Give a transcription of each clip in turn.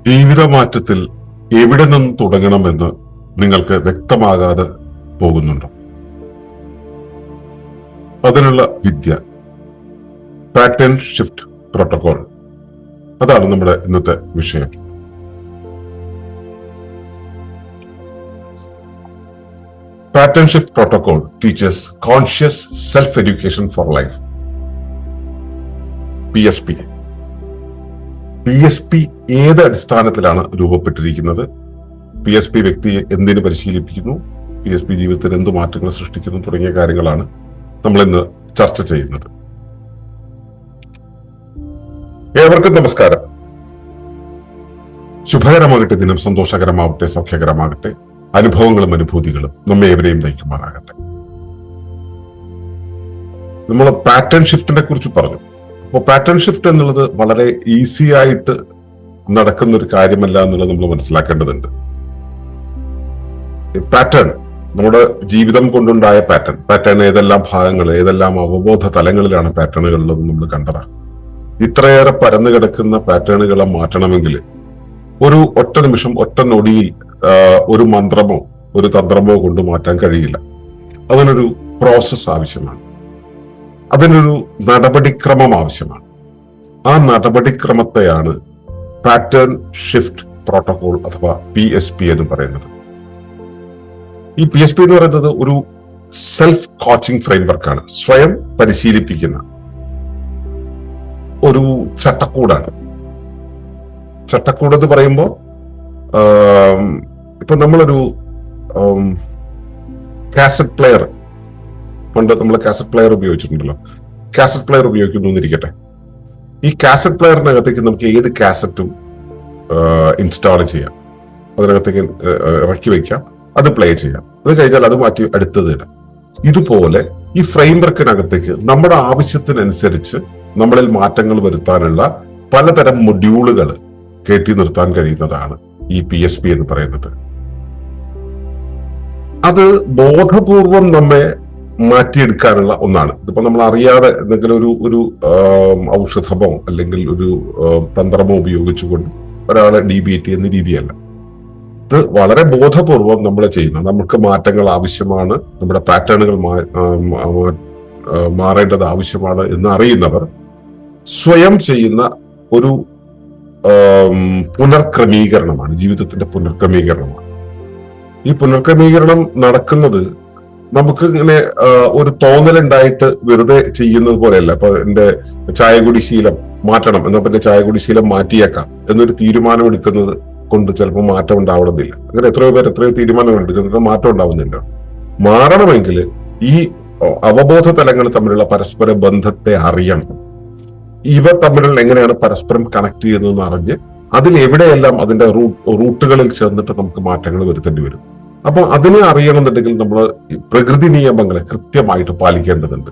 ജീവിതമാറ്റത്തിൽ എവിടെ നിന്ന് തുടങ്ങണമെന്ന് നിങ്ങൾക്ക് വ്യക്തമാകാതെ പോകുന്നുണ്ടോ? അതിനുള്ള വിദ്യ പാറ്റേൺ ഷിഫ്റ്റ് പ്രോട്ടോകോൾ, അതാണ് നമ്മുടെ ഇന്നത്തെ വിഷയം. Pattern shift protocol teachers conscious self education for life, PSP. PSP ഏത് അടിസ്ഥാനത്തിലാണ് രൂപപ്പെട്ടിരിക്കുന്നത്? PSP വ്യക്തിയെ എന്തിനു പരിശീലിപ്പിക്കുന്നു? PSP ജീവിതത്തിൽ എന്ത് മാറ്റങ്ങൾ സൃഷ്ടിക്കുന്നു? തുടങ്ങിയ കാര്യങ്ങളാണ് നമ്മൾ ഇന്ന് ചർച്ച ചെയ്യുന്നത്. ഏവർക്കും നമസ്കാരം. ശുഭകരമാകട്ടെ ദിനം, സന്തോഷകരമാവട്ടെ, സൗഖ്യകരമാകട്ടെ. അനുഭവങ്ങളും അനുഭൂതികളും നമ്മെ ഏവരെയും നയിക്കുമാറാകട്ടെ. നമ്മൾ പാറ്റേൺ ഷിഫ്റ്റിനെ കുറിച്ച് പറഞ്ഞു. അപ്പോൾ പാറ്റേൺ ഷിഫ്റ്റ് എന്നുള്ളത് വളരെ ഈസി ആയിട്ട് നടക്കുന്ന ഒരു കാര്യമല്ല എന്നുള്ളത് നമ്മൾ മനസ്സിലാക്കേണ്ടതുണ്ട്. പാറ്റേൺ നമ്മുടെ ജീവിതം കൊണ്ടുണ്ടായ പാറ്റേൺ ഏതെല്ലാം ഭാഗങ്ങൾ, ഏതെല്ലാം അവബോധ തലങ്ങളിലാണ് പാറ്റേണുകളിലെന്ന് നമ്മൾ കണ്ടതാണ്. ഇത്രയേറെ പരന്നു കിടക്കുന്ന പാറ്റേണുകളെ മാറ്റണമെങ്കിൽ ഒരു ഒറ്റ നിമിഷം, ഒറ്റ നൊടിയിൽ ഒരു മന്ത്രമോ ഒരു തന്ത്രമോ കൊണ്ട് മാറ്റാൻ കഴിയില്ല. അതിനൊരു പ്രോസസ് ആവശ്യമാണ്, അതിനൊരു നടപടിക്രമം ആവശ്യമാണ്. ആ നടപടിക്രമത്തെയാണ് പാറ്റേൺ ഷിഫ്റ്റ് പ്രോട്ടോകോൾ അഥവാ PSP എന്ന് പറയുന്നത്. ഈ PSP എന്ന് പറയുന്നത് ഒരു സെൽഫ് കോച്ചിങ് ഫ്രെയിംവർക്കാണ്, സ്വയം പരിശീലിപ്പിക്കുന്ന ഒരു ചട്ടക്കൂടാണ്. ചട്ടക്കൂട് എന്ന് പറയുമ്പോൾ ഇപ്പൊ നമ്മളൊരു കാസറ്റ് പ്ലെയർ, പണ്ട് നമ്മൾ കാസറ്റ് പ്ലെയർ ഉപയോഗിച്ചിട്ടുണ്ടല്ലോ. കാസറ്റ് പ്ലെയർ ഉപയോഗിക്കുന്നു എന്നിരിക്കട്ടെ. ഈ കാസറ്റ് പ്ലെയറിനകത്തേക്ക് നമുക്ക് ഏത് കാസറ്റും ഇൻസ്റ്റാൾ ചെയ്യാം, അതിനകത്തേക്ക് ഇറക്കി വെക്കാം, അത് പ്ലേ ചെയ്യാം. അത് കഴിഞ്ഞാൽ അത് മാറ്റി അടുത്തത് ഇടാം. ഇതുപോലെ ഈ ഫ്രെയിംവർക്കിനകത്തേക്ക് നമ്മുടെ ആവശ്യത്തിനനുസരിച്ച് നമ്മളിൽ മാറ്റങ്ങൾ വരുത്താനുള്ള പലതരം മൊഡ്യൂളുകൾ കയറ്റി നിർത്താൻ കഴിയുന്നതാണ് ഈ PSP എന്ന് പറയുന്നത്. അത് ബോധപൂർവം നമ്മെ മാറ്റിയെടുക്കാനുള്ള ഒന്നാണ്. ഇതിപ്പോ നമ്മൾ അറിയാതെ എന്തെങ്കിലും ഒരു ഔഷധമോ അല്ലെങ്കിൽ ഒരു തന്ത്രമോ ഉപയോഗിച്ചുകൊണ്ട് ഒരാളെ DBT എന്ന രീതിയല്ല. ഇത് വളരെ ബോധപൂർവം നമ്മൾ ചെയ്യുന്ന, നമുക്ക് മാറ്റങ്ങൾ ആവശ്യമാണ്, നമ്മുടെ പാറ്റേണുകൾ മാറേണ്ടത് ആവശ്യമാണ് എന്ന് അറിയുന്നവർ സ്വയം ചെയ്യുന്ന ഒരു പുനർക്രമീകരണമാണ്, ജീവിതത്തിന്റെ പുനർക്രമീകരണമാണ്. ഈ പുനർക്രമീകരണം നടക്കുന്നത് നമുക്ക് ഇങ്ങനെ ഒരു തോന്നലുണ്ടായിട്ട് വെറുതെ ചെയ്യുന്നത് പോലെയല്ല. ഇപ്പൊ എന്റെ ചായകുടി ശീലം മാറ്റണം, എന്നാ പിന്നെ ചായകുടി ശീലം മാറ്റിയേക്കാം എന്നൊരു തീരുമാനം എടുക്കുന്നത് കൊണ്ട് ചിലപ്പോൾ മാറ്റം ഉണ്ടാവണമെന്നില്ല. അങ്ങനെ എത്രയോ തീരുമാനങ്ങൾ എടുക്കുന്നത് മാറ്റം ഉണ്ടാവുന്നില്ല. മാറണമെങ്കിൽ ഈ അവബോധ തലങ്ങൾ തമ്മിലുള്ള പരസ്പര ബന്ധത്തെ അറിയണം. ഇവ തമ്മിലുള്ള എങ്ങനെയാണ് പരസ്പരം കണക്ട് ചെയ്യുന്നതെന്ന് അറിഞ്ഞ് അതിൽ എവിടെയെല്ലാം അതിന്റെ റൂട്ടുകളിൽ ചേർന്നിട്ട് നമുക്ക് മാറ്റങ്ങൾ വരുത്തേണ്ടി വരും. അപ്പൊ അതിനെ അറിയണമെന്നുണ്ടെങ്കിൽ നമ്മൾ പ്രകൃതി നിയമങ്ങളെ കൃത്യമായിട്ട് പാലിക്കേണ്ടതുണ്ട്.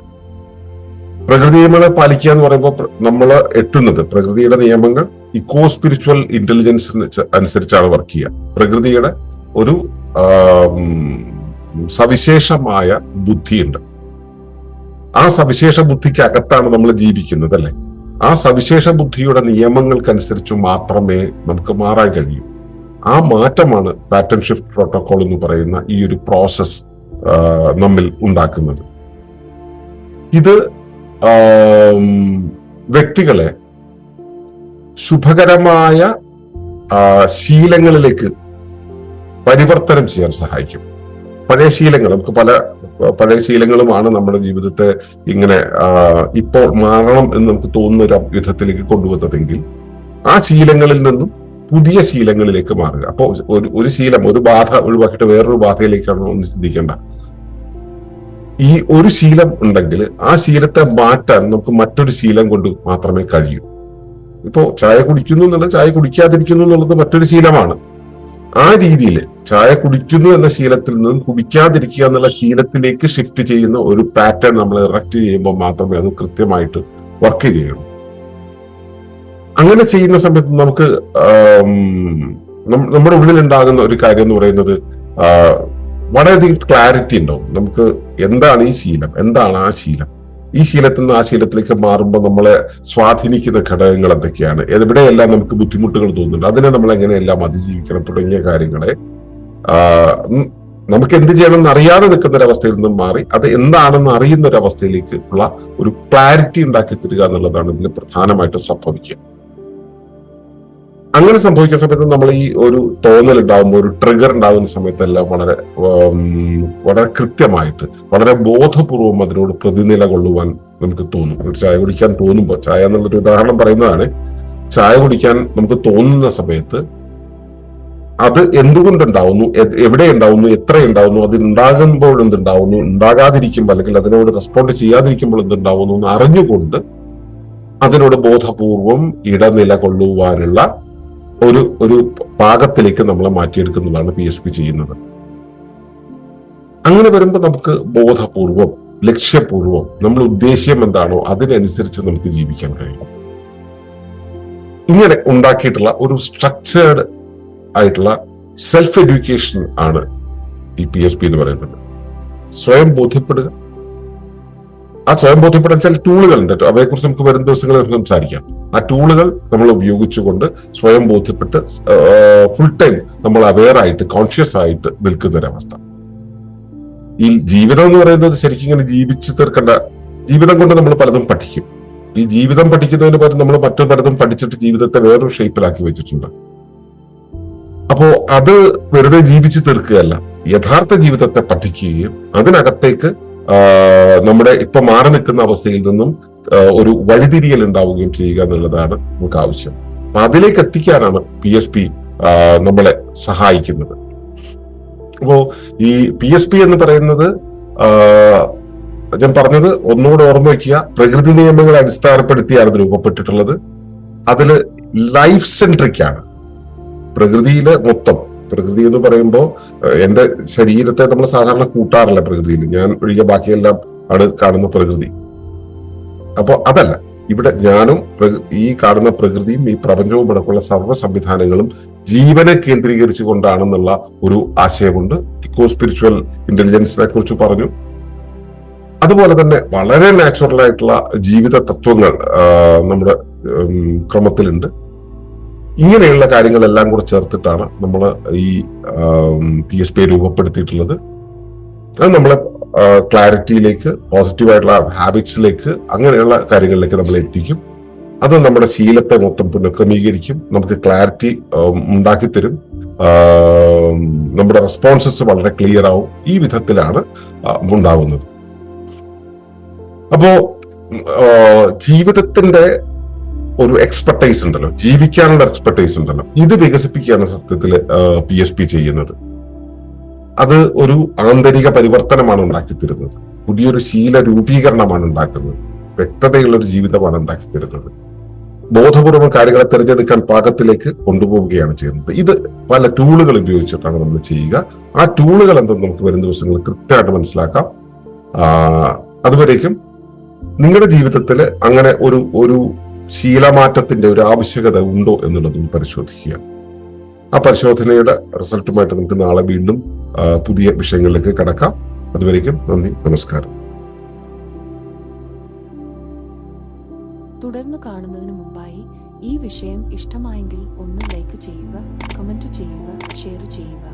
പ്രകൃതി നിയമങ്ങളെ പാലിക്കുക എന്ന് പറയുമ്പോൾ നമ്മൾ എത്തുന്നത് പ്രകൃതിയുടെ നിയമങ്ങൾ ഇക്കോ സ്പിരിച്വൽ ഇന്റലിജൻസിന് അനുസരിച്ചാണ് വർക്ക് ചെയ്യുക. പ്രകൃതിയുടെ ഒരു സവിശേഷമായ ബുദ്ധിയുണ്ട്. ആ സവിശേഷ ബുദ്ധിക്ക് അകത്താണ് നമ്മൾ ജീവിക്കുന്നത്, അല്ലെ? ആ സവിശേഷ ബുദ്ധിയുടെ നിയമങ്ങൾക്കനുസരിച്ച് മാത്രമേ നമുക്ക് മാറാൻ കഴിയൂ. ആ മാറ്റമാണ് പാറ്റേൺ ഷിഫ്റ്റ് പ്രോട്ടോകോൾ എന്ന് പറയുന്ന ഈ ഒരു പ്രോസസ് നമ്മിൽ ഉണ്ടാക്കുന്നത്. ഇത് വ്യക്തികളെ ശുഭകരമായ ശീലങ്ങളിലേക്ക് പരിവർത്തനം ചെയ്യാൻ സഹായിക്കും. പഴയ ശീലങ്ങൾ, നമുക്ക് പഴയ ശീലങ്ങളുമാണ് നമ്മുടെ ജീവിതത്തെ ഇങ്ങനെ ഇപ്പോൾ മാറണം എന്ന് നമുക്ക് തോന്നുന്ന ഒരു വിധത്തിലേക്ക് കൊണ്ടുവന്നതെങ്കിൽ ആ ശീലങ്ങളിൽ നിന്നും പുതിയ ശീലങ്ങളിലേക്ക് മാറുക. അപ്പോൾ ഒരു ശീലം, ഒരു ബാധ ഒഴിവാക്കിയിട്ട് വേറൊരു ബാധയിലേക്കാണ് ഒന്ന് ചിന്തിക്കേണ്ട. ഈ ഒരു ശീലം ഉണ്ടെങ്കിൽ ആ ശീലത്തെ മാറ്റാൻ നമുക്ക് മറ്റൊരു ശീലം കൊണ്ട് മാത്രമേ കഴിയൂ. ഇപ്പോ ചായ കുടിക്കുന്നു എന്നുള്ളത് ചായ കുടിക്കാതിരിക്കുന്നു എന്നുള്ളത് മറ്റൊരു ശീലമാണ്. ആ രീതിയിൽ ചായ കുടിക്കുന്നു എന്ന ശീലത്തിൽ നിന്നും കുടിക്കാതിരിക്കുക എന്നുള്ള ശീലത്തിലേക്ക് ഷിഫ്റ്റ് ചെയ്യുന്ന ഒരു പാറ്റേൺ നമ്മൾ ഇറക്റ്റ് ചെയ്യുമ്പോൾ മാത്രമേ അത് കൃത്യമായിട്ട് വർക്ക് ചെയ്യുള്ളൂ. അങ്ങനെ ചെയ്യുന്ന സമയത്ത് നമുക്ക് നമ്മുടെ ഉള്ളിൽ ഉണ്ടാകുന്ന ഒരു കാര്യം എന്ന് പറയുന്നത് വളരെയധികം ക്ലാരിറ്റി ഉണ്ടാവും. നമുക്ക് എന്താണ് ഈ ശീലം, എന്താണ് ആ ശീലം, ഈ ശീലത്തിൽ നിന്ന് ആ ശീലത്തിലേക്ക് മാറുമ്പോൾ നമ്മളെ സ്വാധീനിക്കുന്ന ഘടകങ്ങൾ എന്തൊക്കെയാണ്, എവിടെയെല്ലാം നമുക്ക് ബുദ്ധിമുട്ടുകൾ തോന്നുന്നുണ്ട്, അതിനെ നമ്മൾ എങ്ങനെയെല്ലാം അതിജീവിക്കണം തുടങ്ങിയ കാര്യങ്ങളെ നമുക്ക് എന്ത് ചെയ്യണം എന്ന് അറിയാതെ നിൽക്കുന്ന ഒരവസ്ഥയിൽ നിന്നും മാറി അത് എന്താണെന്ന് അറിയുന്ന ഒരു അവസ്ഥയിലേക്ക് ഉള്ള ഒരു ക്ലാരിറ്റി ഉണ്ടാക്കി തരിക എന്നുള്ളതാണ് ഇതിൽ പ്രധാനമായിട്ടും സംഭവിക്കുക. അങ്ങനെ സംഭവിക്കുന്ന സമയത്ത് നമ്മൾ ഈ ഒരു തോന്നൽ ഉണ്ടാകുമ്പോൾ, ഒരു ട്രിഗർ ഉണ്ടാകുന്ന സമയത്തെല്ലാം വളരെ കൃത്യമായിട്ട് വളരെ ബോധപൂർവം അതിനോട് പ്രതിനില കൊള്ളുവാൻ നമുക്ക് തോന്നും. ഒരു ചായ കുടിക്കാൻ തോന്നുമ്പോൾ, ചായ എന്നുള്ളൊരു ഉദാഹരണം പറയുന്നതാണ്, ചായ കുടിക്കാൻ നമുക്ക് തോന്നുന്ന സമയത്ത് അത് എന്തുകൊണ്ടുണ്ടാവുന്നു, എവിടെ ഉണ്ടാവുന്നു, എത്ര ഉണ്ടാവുന്നു, അത് ഉണ്ടാകുമ്പോൾ എന്തുണ്ടാവുന്നു, ഉണ്ടാകാതിരിക്കുമ്പോൾ അല്ലെങ്കിൽ അതിനോട് റെസ്പോണ്ട് ചെയ്യാതിരിക്കുമ്പോൾ എന്തുണ്ടാവുന്നു എന്ന് അറിഞ്ഞുകൊണ്ട് അതിനോട് ബോധപൂർവം ഇടനില കൊള്ളുവാനുള്ള ഒരു പാകത്തിലേക്ക് നമ്മളെ മാറ്റിയെടുക്കുന്നതാണ് PSP ചെയ്യുന്നത്. അങ്ങനെ വരുമ്പോൾ നമുക്ക് ബോധപൂർവം ലക്ഷ്യപൂർവം നമ്മൾ ഉദ്ദേശ്യം എന്താണോ അതിനനുസരിച്ച് നമുക്ക് ജീവിക്കാൻ കഴിയും. ഇങ്ങനെ ഉണ്ടാക്കിയിട്ടുള്ള ഒരു സ്ട്രക്ചേർഡ് ആയിട്ടുള്ള സെൽഫ് എഡ്യൂക്കേഷൻ ആണ് ഈ PSP എന്ന് പറയുന്നത്. സ്വയം ബോധ്യപ്പെടുക. ആ സ്വയം ബോധ്യപ്പെടാൻ ചില ടൂളുകൾ ഉണ്ട്, അവയെക്കുറിച്ച് നമുക്ക് വരും ദിവസങ്ങളിൽ സംസാരിക്കാം. ആ ടൂളുകൾ നമ്മൾ ഉപയോഗിച്ചുകൊണ്ട് സ്വയം ബോധ്യപ്പെട്ട് ഫുൾ ടൈം നമ്മൾ അവെയർ ആയിട്ട് കോൺഷ്യസ് ആയിട്ട് നിൽക്കുന്ന ഒരവസ്ഥ. ഈ ജീവിതം എന്ന് പറയുന്നത് ശരിക്കും ഇങ്ങനെ ജീവിച്ചു തീർക്കേണ്ട, ജീവിതം കൊണ്ട് നമ്മൾ പലതും പഠിക്കും. ഈ ജീവിതം പഠിക്കുന്നതിന് പകരം നമ്മൾ മറ്റു പലതും പഠിച്ചിട്ട് ജീവിതത്തെ വേറൊരു ഷേപ്പിലാക്കി വെച്ചിട്ടുണ്ട്. അപ്പോ അത് വെറുതെ ജീവിച്ചു തീർക്കുകയല്ല, യഥാർത്ഥ ജീവിതത്തെ പഠിക്കുകയും അതിനകത്തേക്ക് നമ്മുടെ ഇപ്പൊ മാറി നിൽക്കുന്ന അവസ്ഥയിൽ നിന്നും ഒരു വഴിതിരിയൽ ഉണ്ടാവുകയും ചെയ്യുക എന്നുള്ളതാണ് നമുക്ക് ആവശ്യം. അപ്പൊ അതിലേക്ക് എത്തിക്കാനാണ് PSP നമ്മളെ സഹായിക്കുന്നത്. അപ്പോ ഈ PSP എന്ന് പറയുന്നത് ഞാൻ പറഞ്ഞത് ഒന്നുകൂടെ ഓർമ്മ വയ്ക്കുക, പ്രകൃതി നിയമങ്ങളെ അടിസ്ഥാനപ്പെടുത്തിയാണ് ഇത് രൂപപ്പെട്ടിട്ടുള്ളത്. അതില് ലൈഫ് സെൻട്രിക് ആണ്. പ്രകൃതിയില് മൊത്തം, പ്രകൃതി എന്ന് പറയുമ്പോൾ എന്റെ ശരീരത്തെ നമ്മൾ സാധാരണ കൂട്ടാറില്ല പ്രകൃതിയിൽ, ഞാൻ ഒഴികെ ബാക്കിയെല്ലാം ആണ് കാണുന്ന പ്രകൃതി. അപ്പോ അതല്ല, ഇവിടെ ഞാനും ഈ കാണുന്ന പ്രകൃതിയും ഈ പ്രപഞ്ചവും അടക്കമുള്ള സർവ്വ സംവിധാനങ്ങളും ജീവനെ കേന്ദ്രീകരിച്ചു കൊണ്ടാണെന്നുള്ള ഒരു ആശയമുണ്ട്. ഇക്കോ സ്പിരിച്വൽ ഇന്റലിജൻസിനെ കുറിച്ച് പറഞ്ഞു. അതുപോലെ തന്നെ വളരെ നാച്ചുറൽ ആയിട്ടുള്ള ജീവിത തത്വങ്ങൾ നമ്മുടെ ക്രമത്തിലുണ്ട്. ഇങ്ങനെയുള്ള കാര്യങ്ങളെല്ലാം കൂടെ ചേർത്തിട്ടാണ് നമ്മൾ ഈ PSP രൂപപ്പെടുത്തിയിട്ടുള്ളത്. അത് നമ്മളെ ക്ലാരിറ്റിയിലേക്ക്, പോസിറ്റീവായിട്ടുള്ള ഹാബിറ്റ്സിലേക്ക്, അങ്ങനെയുള്ള കാര്യങ്ങളിലേക്ക് നമ്മൾ എത്തിക്കും. അത് നമ്മുടെ ശീലത്തെ മൊത്തം പുനഃക്രമീകരിക്കും, നമുക്ക് ക്ലാരിറ്റി ഉണ്ടാക്കി തരും, നമ്മുടെ റെസ്പോൺസസ് വളരെ ക്ലിയർ ആവും. ഈ വിധത്തിലാണ് ഉണ്ടാവുന്നത്. അപ്പോ ജീവിതത്തിന്റെ ഒരു എക്സ്പെർട്ടൈസ് ഉണ്ടല്ലോ, ജീവിക്കാനുള്ള എക്സ്പെർട്ടൈസ് ഉണ്ടല്ലോ, ഇത് വികസിപ്പിക്കുകയാണ് സത്യത്തിൽ PSP ചെയ്യുന്നത്. അത് ഒരു ആന്തരിക പരിവർത്തനമാണ് ഉണ്ടാക്കി തരുന്നത്, പുതിയൊരു ശീല രൂപീകരണമാണ് ഉണ്ടാക്കുന്നത്, വ്യക്തതയുള്ള ഒരു ജീവിതമാണ് ഉണ്ടാക്കി തരുന്നത്, ബോധപൂർവം കാര്യങ്ങളെ തിരഞ്ഞെടുക്കാൻ പാകത്തിലേക്ക് കൊണ്ടുപോവുകയാണ് ചെയ്യുന്നത്. ഇത് പല ടൂളുകൾ ഉപയോഗിച്ചിട്ടാണ് നമ്മൾ ചെയ്യുക. ആ ടൂളുകൾ എന്തെന്ന് നമുക്ക് വരും ദിവസങ്ങളിൽ കൃത്യമായിട്ട് മനസ്സിലാക്കാം. അതുവരേക്കും നിങ്ങളുടെ ജീവിതത്തിൽ അങ്ങനെ ഒരു ശീലമാറ്റത്തിന്റെ ഒരു ആവശ്യകത ഉണ്ടോ എന്നുള്ളതും പരിശോധിക്കുക. ആ പരിശോധനയുടെ റിസൾട്ടുമായിട്ട് നമുക്ക് നാളെ വീണ്ടും പുതിയ വിഷയങ്ങളിലേക്ക് കടക്കാം. അതുവരേക്കും നന്ദി, നമസ്കാരം. തുടർന്ന് കാണുന്നതിന് മുമ്പായി ഈ വിഷയം ഇഷ്ടമായെങ്കിൽ ഒന്ന് ലൈക്ക് ചെയ്യുക, കമന്റ് ചെയ്യുക, ഷെയർ ചെയ്യുക.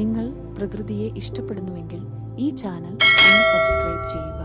നിങ്ങൾ പ്രകൃതിയെ ഇഷ്ടപ്പെടുന്നുവെങ്കിൽ ഈ ചാനൽ ഒന്ന് സബ്സ്ക്രൈബ് ചെയ്യുക.